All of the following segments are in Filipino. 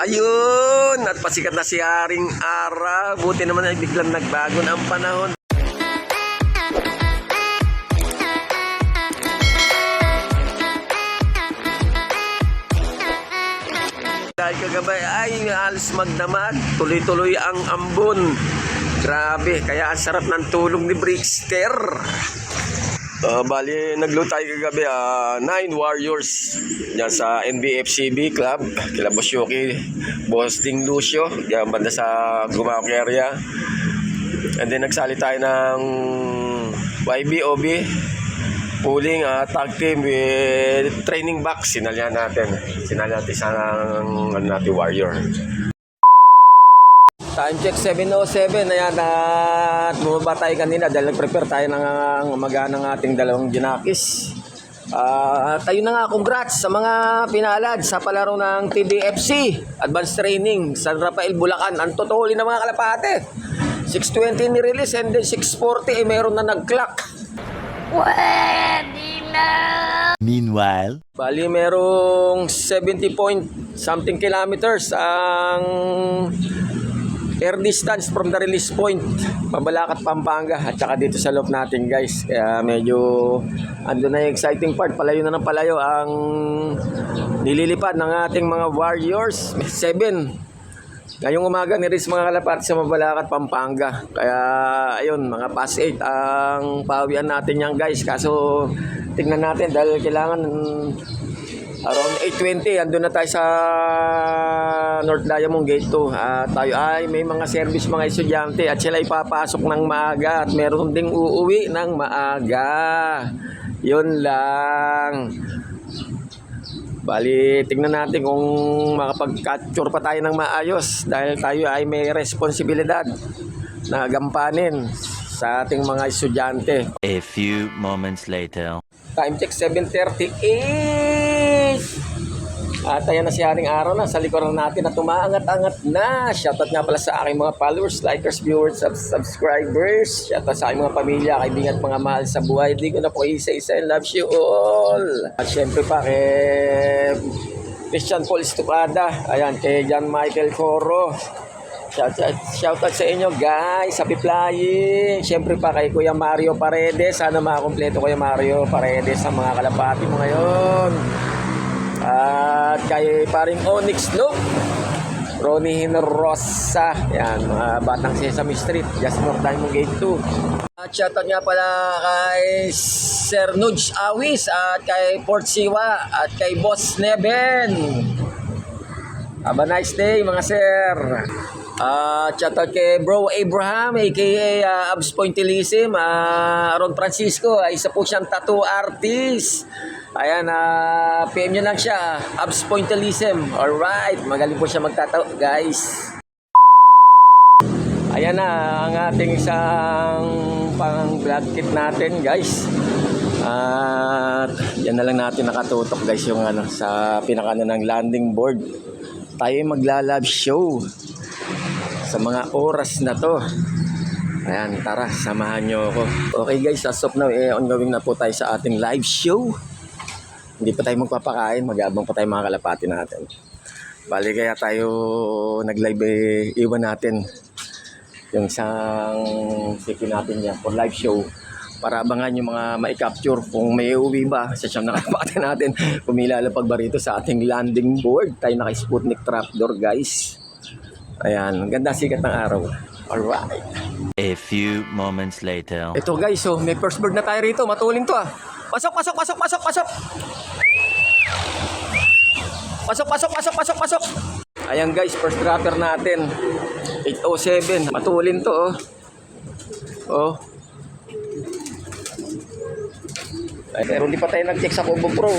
Ayun, at pasikat na si Haring Ara. Buti naman ay biglang nagbago na ang panahon. Dahil kagabay ay alas magdamag, tuloy-tuloy ang ambon. Grabe, kaya ang sarap ng tulog ni Brickster. Bali, nagluto tayo kagabi, 9 Warriors yan sa NBFCB Club, kila Boss Yuki, Boss Ding Lucio, yan banda sa Gumao area. And then nagsali tayo ng YB-OB pooling tag team with training box. Sinalyan natin isang Warrior. Time check 7:07. Ayan, at bumaba tayo kanina dahil nag-prepare tayo ng umaga ng ating dalawang ginakis. Tayo na nga, congrats sa mga pinalad sa palaro ng TBFC Advanced Training San Rafael, Bulacan. Ang totoo ng mga kalapate, 6:20 ni-release and then 6:40 meron na nag-clock. Pwede na! Meanwhile, Bali, merong 70 point something kilometers ang air distance from the release point, Mabalacat, Pampanga, at saka dito sa loob natin, guys. Kaya medyo ando na yung exciting part. Palayo na ng palayo ang nililipad ng ating mga Warriors. 7 ngayong umaga ni-release mga kalapati sa Mabalacat, Pampanga. Kaya ayun, mga past 8 ang pawian natin yan, guys. Kaso tingnan natin dahil kailangan around 8:20, andun na tayo sa North Diamond Gate 2. Tayo ay may mga service mga estudyante at sila ay papasok ng maaga at meron ding uuwi ng maaga. Yun lang. Bali, tingnan natin kung makapag-capture pa tayo ng maayos dahil tayo ay may responsibilidad na gampanin sa ating mga estudyante. a few moments later. Time check 7:38. At ayan na si Haring Araw na sa likuran natin at umaangat-angat na. Shoutout nga pala sa aking mga followers, likers, viewers, subscribers. Shoutout sa aking mga pamilya, kaibigan at mga mahal sa buhay. Di ko na po isa-isa and loves you all. At syempre pa kay Christian Paul Estocada. Ayan, kay John Michael Coro. Shoutout sa inyo, guys. Happy flying. Siyempre pa kay Kuya Mario Paredes. Sana makakompleto Kuya Mario Paredes sa mga kalapati mo ngayon. At kay paring Onyx Look, Ronnie Hinrosa. Yan, mga batang Sesame Street, just North Diamond Gate 2. At shoutout nga pala kay Sir Nudge Awis at kay Port Siwa at kay Boss Neben. Have a nice day mga sir. Shoutout kay Bro Abraham aka Abs Pointillism, Ron Francisco, isa po siyang tattoo artist. Ayan, PM nyo lang siya, Abs Pointillism. Alright, magaling po siya magtatato, guys. Ayan na ang ating isang pang vlog kit natin, guys. At yan na lang natin nakatutok, guys, yung sa pinakano ng landing board. Tayo magla-live show sa mga oras na to. Ayan, tara, samahan nyo ako. Okay guys, as of now, ongoing na po tayo sa ating live show. Hindi pa tayo magpapakain, mag-aabang pa tayo mga kalapati natin. Bali kaya tayo nag-live, iwan natin yung isang city natin yan for live show. Para abangan yung mga mai-capture kung may uwi ba sa siyang nakalapati natin. Kung may lalapag ba rito sa ating landing board. Tayo naka-Sputnik trapdoor, guys. Ayan, ganda sikat ng araw. Alright. A few moments later. Ito guys, so may first bird na tayo rito. Matuling to Pasok, pasok, pasok, pasok, pasok. Pasok, pasok, pasok, pasok, pasok. Ayan guys, first dropper natin. 807. Matulin to Oh. Ay, pero hindi pa tayo nag-check sa Kubo Pro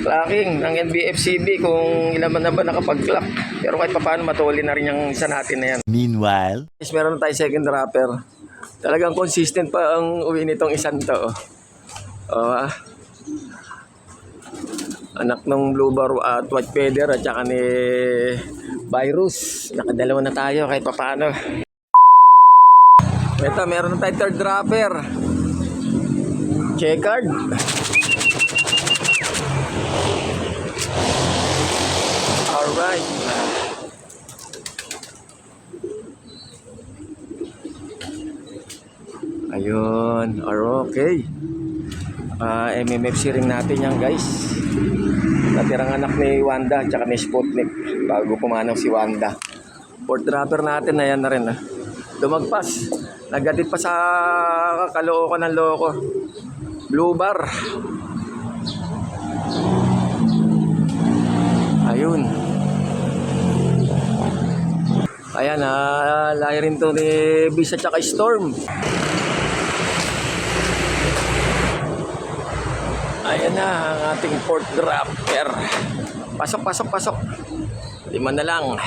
tracking ng NBFCB kung ilan man na ba nakapag-clock. Pero kahit pa paano matuli na rin yung isa natin na yan. Meanwhile, Meron na tayo second dropper. Talagang consistent pa ang uwi nitong isang to. Anak ng Blue Bar at White Feather at saka ni Virus. Nakadalawa na tayo kahit pa paano. Ito, meron na tayo third dropper. Checkered. Alright. Ayun. Okay. MMFC ring natin yan guys. Natirang anak ni Wanda at saka ni Sputnik bago pumanaw si Wanda. Fourth dropper natin, ayan na rin. Dumagpas. Nagatid pa sa Caloocan ng loko. Blue bar. Ayun. Ayan, lahi rin to ni Bis at saka Storm. Ayan na ang ating fourth dropper. Pasok, pasok, pasok. 5 na lang.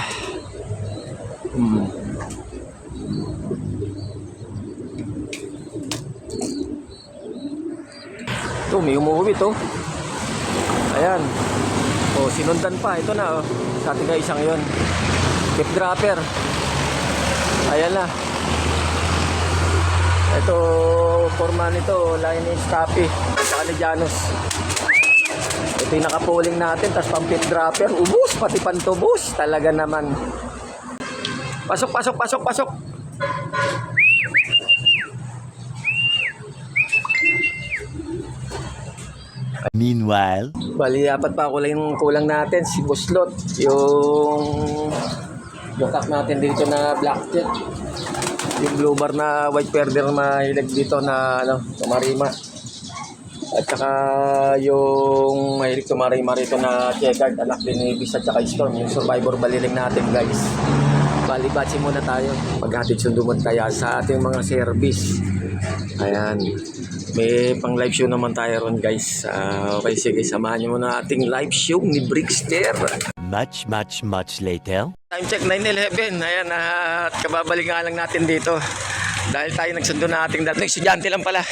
Ito, may umuwi to. Ayan. O, sinundan pa. Ito na, sa ating isang yun. Fifth dropper. Ayan na. Ito, forma nito, line is Tapi. Saka ni Janus. Ito yung nakapuling natin, tapos pang fifth dropper. Ubus, pati pantubos. Talaga naman. Pasok, pasok, pasok, pasok. Meanwhile, Bali, apat pa kulang natin. Si Buslot, yung dukat natin dito na blackjack. Yung blue bar na white perder na mahilig dito na tumarima. At saka yung mahilig tumarima rito na checkered, anak din ni Bis at saka Storm, yung survivor baliling natin guys. Bali, batsi muna tayo. Maghatid sundo mo kaya sa ating mga service. Ayan. May pang live show naman tayo ron guys. Okay, sige, samahan nyo muna ating live show ni Brickster. much later. Time check 9:11. Ayan, at kababalik nga lang natin dito. Dahil tayo nagsundo na ating dating estudyante lang pala.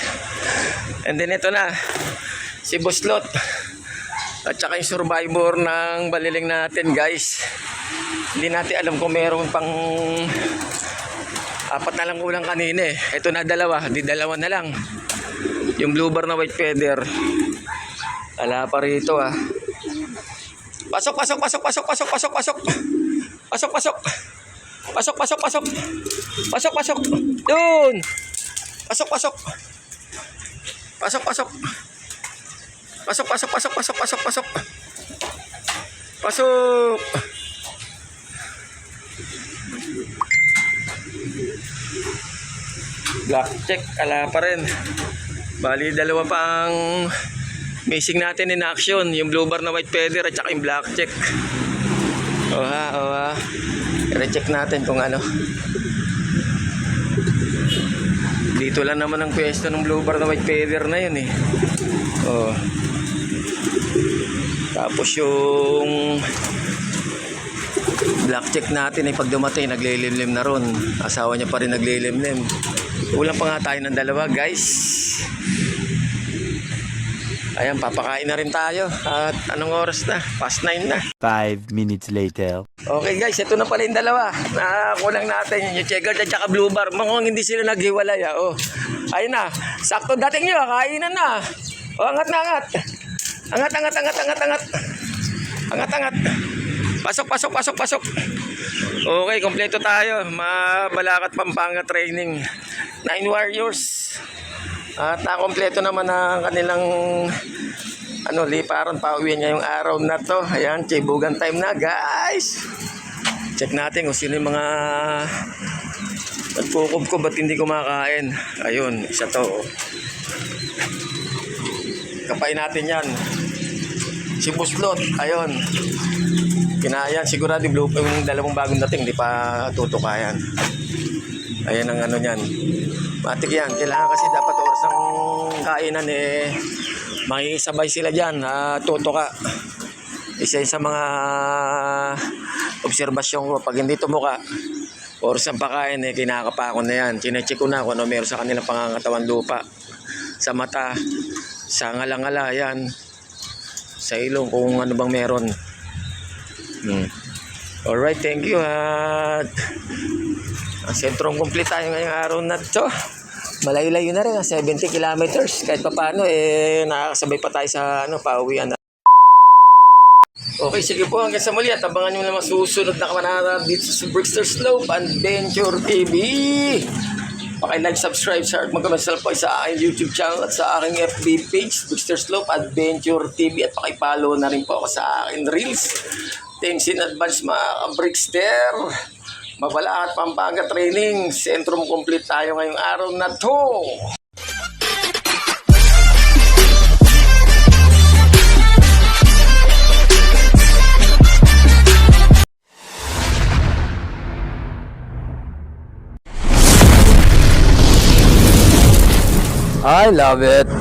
And then ito na, si Buslot. At saka yung survivor ng baliling natin guys. Hindi natin alam kung meron pang apat na lang kulang kanina eh. Ito na dalawa, di dalawa na lang. Yung blue bar na white feather. Ala pa rito ah. Pasok, pasok, pasok, pasok, pasok, pasok, pasok. Pasok, pasok. Pasok, pasok, pasok. Pasok, pasok. Yun. Pasok, pasok. Pasok, pasok. Pasok, pasok, pasok, pasok, pasok, pasok. Pasok. Black check, ala pa rin. Bali, dalawa pang missing natin in action. Yung blue bar na white feather at saka yung black check. Oha. I-recheck natin kung ano. Dito lang naman ang pwesto ng blue bar na white feather na yun eh. Oh. Tapos yung black check natin ay pag dumatay naglilimlim na ron. Asawa niya pa rin naglilimlim. Ulang pa nga tayo ng dalawa guys. Ayan, papakain na rin tayo. At anong oras na? Past 9 na. 5 minutes later. Okay guys, ito na pala yung dalawa. Kulang natin yung checkered at saka blue bar. Mukhang hindi sila naghiwalay. Oh. Ayun na. Sakto dating nyo. Kainan na. Oh, angat na angat. Angat. Angat. Pasok. Okay, kompleto tayo. Mabalakat Pampanga training. 9 warriors. At nakompleto naman ang kanilang liparan. Pauwian niya yung araw na to. Ayan, chibugan time na guys. Check natin kung sino yung mga nagkukub-kub at hindi kumakain. Ayun, isa to. Kapain natin yan. Si Buslot, ayun. Kinayan, sigurado yung dalawang bagong dating, hindi pa tutukayan. Ayan ang ano niyan. Matik yan. Kailangan kasi dapat oras ng kainan eh. Makikisabay sila dyan. Tutuka. Isa sa mga obserbasyon ko. Pag hindi tumuka, oras ng pakain eh, kinakapakon na yan. Chinecheck ko na kung ano meron sa kanilang pangangatawan lupa. Sa mata, sa ngala-ngala, yan. Sa ilong, kung ano bang meron. Alright, thank you. At ang sentrong complete tayo ngayong araw na to. Malayo-layo na rin, 70 kilometers. Kahit pa paano, nakakasabay pa tayo sa pauwian na. Okay, sige po, hanggang sa muli at abangan nyo naman susunod na kamanara dito sa Brickster Slope Adventure TV. Paki-like, subscribe, share at mag-comment po sa aking YouTube channel at sa aking FB page, Bigster Slope Adventure TV, at paki-follow na rin po ako sa aking Reels. Thanks in advance mga ka-Brickster. Mabala at Pampanga Training, sentrum complete tayo ngayong araw na to. I love it.